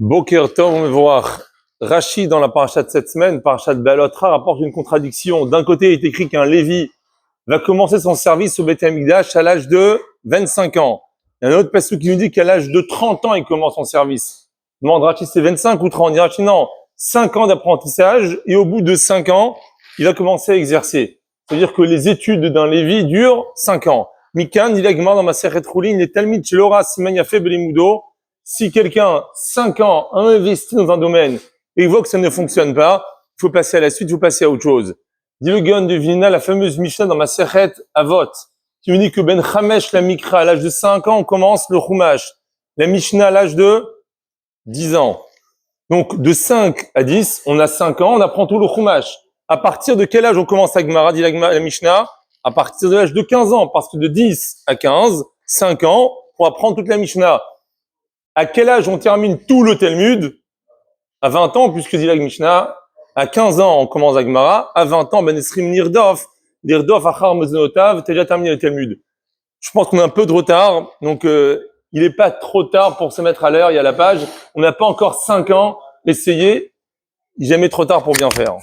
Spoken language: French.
Boker Tov Mevorach. Rashi, dans la paracha de cette semaine, paracha de Be'alotra, rapporte une contradiction. D'un côté, il est écrit qu'un Lévi va commencer son service au Beth Amikdash à l'âge de 25 ans. Il y a un autre passage qui nous dit qu'à l'âge de 30 ans, il commence son service. Demande Rashi, c'est 25 ou 30? Il dit Rashi, non, 5 ans d'apprentissage, et au bout de 5 ans, il va commencer à exercer. C'est-à-dire que les études d'un Lévi durent 5 ans. Mikan, il a dans ma Sechet Roulin, les Talmid Shelora Siman Yafeh Belimudo. Si quelqu'un, 5 ans, a investi dans un domaine et il voit que ça ne fonctionne pas, il faut passer à la suite, il faut passer à autre chose. Dit le Gaon de Vilna, la fameuse Mishnah dans ma Sechet Avot, qui me dit que Ben Chamesh la Mikra, à l'âge de 5 ans, on commence le Chumash. La Mishnah à l'âge de 10 ans. Donc, de 5 à 10, on a 5 ans, on apprend tout le Chumash. À partir de quel âge on commence à Gemara, dit la Mishnah? À partir de l'âge de 15 ans, parce que de 10 à 15, 5 ans, pour apprendre toute la Mishnah. À quel âge on termine tout le Talmud? À 20 ans, puisque dit la Mishnah, à 15 ans, on commence à Gemara, à 20 ans, Ben Esrim Nirdof Achar Mezonotav, t'as déjà terminé le Talmud. Je pense qu'on a un peu de retard, donc il n'est pas trop tard pour se mettre à l'heure, il y a la page. On n'a pas encore 5 ans, essayez, jamais trop tard pour bien faire.